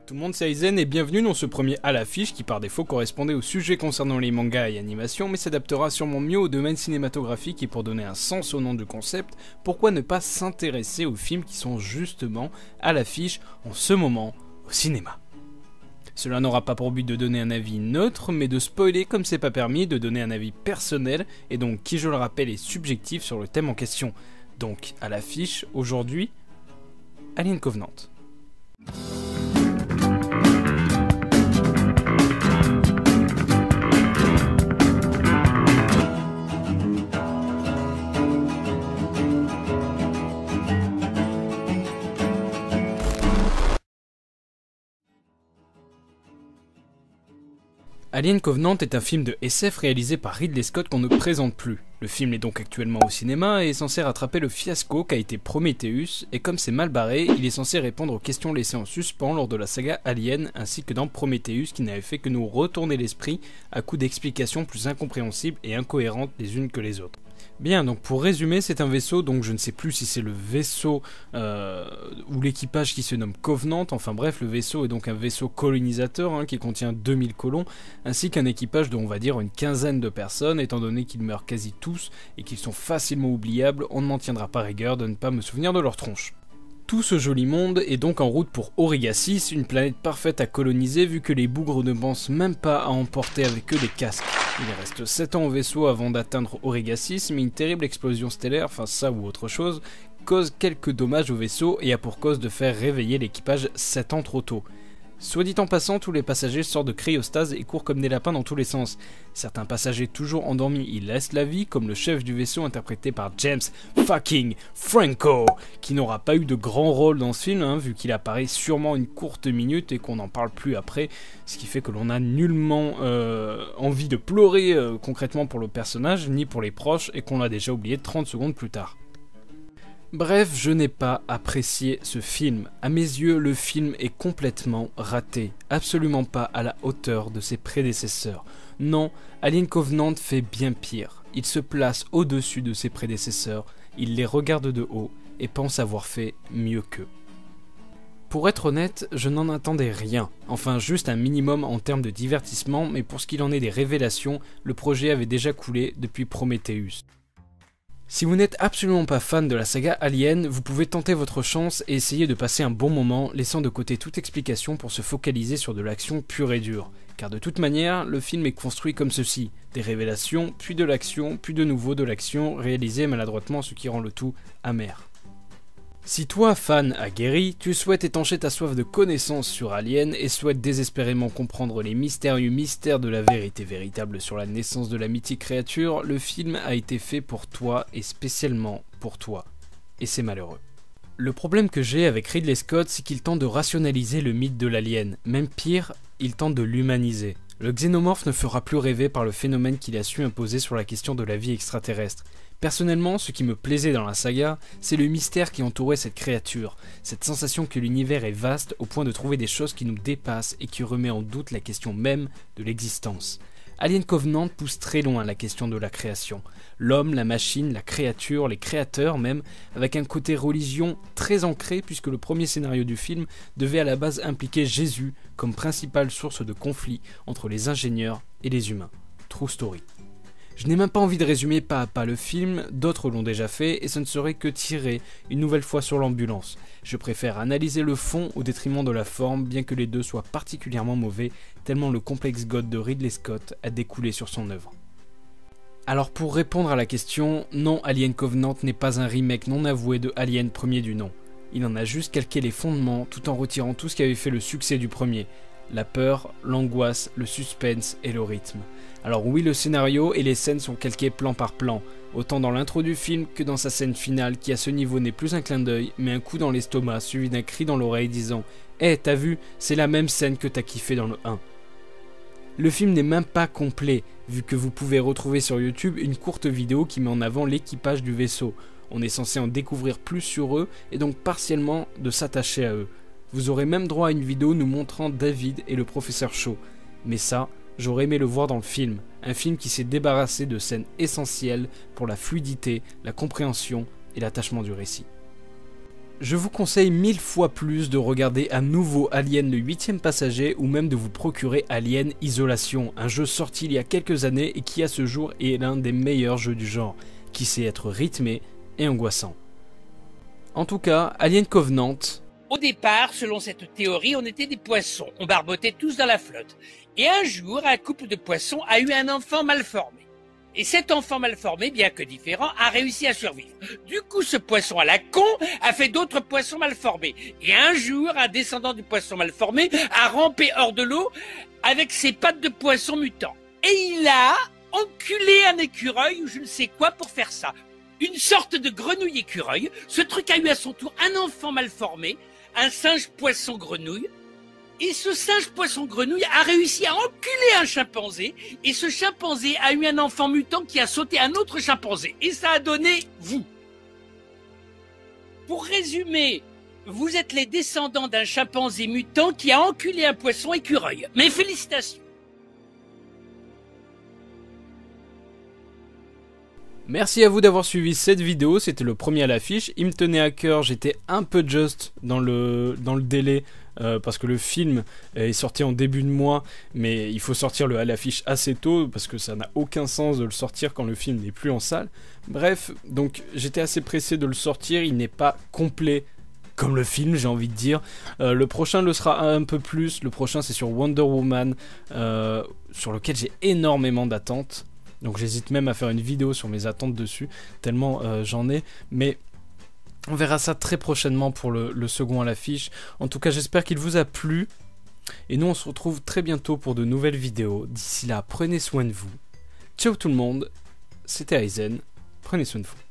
Tout le monde, c'est Aizen et bienvenue dans ce premier à l'affiche qui par défaut correspondait au sujet concernant les mangas et animations mais s'adaptera sûrement mieux au domaine cinématographique et pour donner un sens au nom du concept, pourquoi ne pas s'intéresser aux films qui sont justement à l'affiche en ce moment au cinéma. Cela n'aura pas pour but de donner un avis neutre mais de spoiler comme c'est pas permis, de donner un avis personnel et donc qui je le rappelle est subjectif sur le thème en question. Donc à l'affiche aujourd'hui, Alien Covenant. Alien Covenant est un film de SF réalisé par Ridley Scott qu'on ne présente plus. Le film est donc actuellement au cinéma et est censé rattraper le fiasco qu'a été Prometheus, et comme c'est mal barré, il est censé répondre aux questions laissées en suspens lors de la saga Alien, ainsi que dans Prometheus qui n'avait fait que nous retourner l'esprit à coups d'explications plus incompréhensibles et incohérentes les unes que les autres. Bien, donc pour résumer, c'est un vaisseau, donc je ne sais plus si c'est le vaisseau ou l'équipage qui se nomme Covenant, enfin bref, le vaisseau est donc un vaisseau colonisateur qui contient 2000 colons, ainsi qu'un équipage de on va dire une quinzaine de personnes, étant donné qu'ils meurent quasi tous et qu'ils sont facilement oubliables, on ne m'en tiendra pas rigueur de ne pas me souvenir de leur tronche. Tout ce joli monde est donc en route pour Auriga 6, une planète parfaite à coloniser vu que les bougres ne pensent même pas à emporter avec eux des casques. Il reste 7 ans au vaisseau avant d'atteindre Auriga 6, mais une terrible explosion stellaire, enfin ça ou autre chose, cause quelques dommages au vaisseau et a pour cause de faire réveiller l'équipage 7 ans trop tôt. Soit dit en passant, tous les passagers sortent de cryostase et courent comme des lapins dans tous les sens. Certains passagers toujours endormis y laissent la vie, comme le chef du vaisseau interprété par James fucking Franco, qui n'aura pas eu de grand rôle dans ce film, vu qu'il apparaît sûrement une courte minute et qu'on n'en parle plus après, ce qui fait que l'on n'a nullement envie de pleurer concrètement pour le personnage, ni pour les proches, et qu'on l'a déjà oublié 30 secondes plus tard. Bref, je n'ai pas apprécié ce film. À mes yeux, le film est complètement raté, absolument pas à la hauteur de ses prédécesseurs. Non, Alien Covenant fait bien pire. Il se place au-dessus de ses prédécesseurs, il les regarde de haut et pense avoir fait mieux qu'eux. Pour être honnête, je n'en attendais rien, enfin juste un minimum en termes de divertissement, mais pour ce qu'il en est des révélations, le projet avait déjà coulé depuis Prometheus. Si vous n'êtes absolument pas fan de la saga Alien, vous pouvez tenter votre chance et essayer de passer un bon moment, laissant de côté toute explication pour se focaliser sur de l'action pure et dure. Car de toute manière, le film est construit comme ceci, des révélations, puis de l'action, puis de nouveau de l'action, réalisée maladroitement, ce qui rend le tout amer. Si toi, fan aguerri, tu souhaites étancher ta soif de connaissances sur Alien et souhaites désespérément comprendre les mystérieux mystères de la vérité véritable sur la naissance de la mythique créature, le film a été fait pour toi et spécialement pour toi. Et c'est malheureux. Le problème que j'ai avec Ridley Scott, c'est qu'il tente de rationaliser le mythe de l'alien. Même pire, il tente de l'humaniser. Le xénomorphe ne fera plus rêver par le phénomène qu'il a su imposer sur la question de la vie extraterrestre. Personnellement, ce qui me plaisait dans la saga, c'est le mystère qui entourait cette créature, cette sensation que l'univers est vaste au point de trouver des choses qui nous dépassent et qui remet en doute la question même de l'existence. Alien Covenant pousse très loin la question de la création. L'homme, la machine, la créature, les créateurs même, avec un côté religion très ancré puisque le premier scénario du film devait à la base impliquer Jésus comme principale source de conflit entre les ingénieurs et les humains. True story. Je n'ai même pas envie de résumer pas à pas le film, d'autres l'ont déjà fait et ce ne serait que tirer une nouvelle fois sur l'ambulance. Je préfère analyser le fond au détriment de la forme, bien que les deux soient particulièrement mauvais, tellement le complexe God de Ridley Scott a découlé sur son œuvre. Alors pour répondre à la question, non, Alien Covenant n'est pas un remake non avoué de Alien premier du nom. Il en a juste calqué les fondements tout en retirant tout ce qui avait fait le succès du premier. La peur, l'angoisse, le suspense et le rythme. Alors oui, le scénario et les scènes sont calqués plan par plan, autant dans l'intro du film que dans sa scène finale qui à ce niveau n'est plus un clin d'œil, mais un coup dans l'estomac suivi d'un cri dans l'oreille disant « Hey, t'as vu, c'est la même scène que t'as kiffé dans le 1 ». Le film n'est même pas complet, vu que vous pouvez retrouver sur YouTube une courte vidéo qui met en avant l'équipage du vaisseau. On est censé en découvrir plus sur eux et donc partiellement de s'attacher à eux. Vous aurez même droit à une vidéo nous montrant David et le professeur Shaw. Mais ça, j'aurais aimé le voir dans le film. Un film qui s'est débarrassé de scènes essentielles pour la fluidité, la compréhension et l'attachement du récit. Je vous conseille 1000 fois plus de regarder à nouveau Alien le 8e passager ou même de vous procurer Alien Isolation, un jeu sorti il y a quelques années et qui à ce jour est l'un des meilleurs jeux du genre, qui sait être rythmé et angoissant. En tout cas, Alien Covenant... Au départ, selon cette théorie, on était des poissons, on barbotait tous dans la flotte. Et un jour, un couple de poissons a eu un enfant mal formé. Et cet enfant mal formé, bien que différent, a réussi à survivre. Du coup, ce poisson à la con a fait d'autres poissons mal formés. Et un jour, un descendant du poisson mal formé a rampé hors de l'eau avec ses pattes de poisson mutant. Et il a enculé un écureuil ou je ne sais quoi pour faire ça. Une sorte de grenouille écureuil. Ce truc a eu à son tour un enfant mal formé, un singe poisson grenouille. Et ce singe poisson grenouille a réussi à enculer un chimpanzé. Et ce chimpanzé a eu un enfant mutant qui a sauté un autre chimpanzé. Et ça a donné vous. Pour résumer, vous êtes les descendants d'un chimpanzé mutant qui a enculé un poisson écureuil. Mes félicitations. Merci à vous d'avoir suivi cette vidéo, c'était le premier à l'affiche. Il me tenait à cœur, j'étais un peu juste dans le délai parce que le film est sorti en début de mois, mais il faut sortir le à l'affiche assez tôt parce que ça n'a aucun sens de le sortir quand le film n'est plus en salle. Bref, donc j'étais assez pressé de le sortir, il n'est pas complet comme le film, j'ai envie de dire. Le prochain le sera un peu plus, le prochain c'est sur Wonder Woman, sur lequel j'ai énormément d'attentes. Donc j'hésite même à faire une vidéo sur mes attentes dessus, tellement j'en ai. Mais on verra ça très prochainement pour le second à l'affiche. En tout cas, j'espère qu'il vous a plu. Et nous, on se retrouve très bientôt pour de nouvelles vidéos. D'ici là, prenez soin de vous. Ciao tout le monde, c'était Aizen. Prenez soin de vous.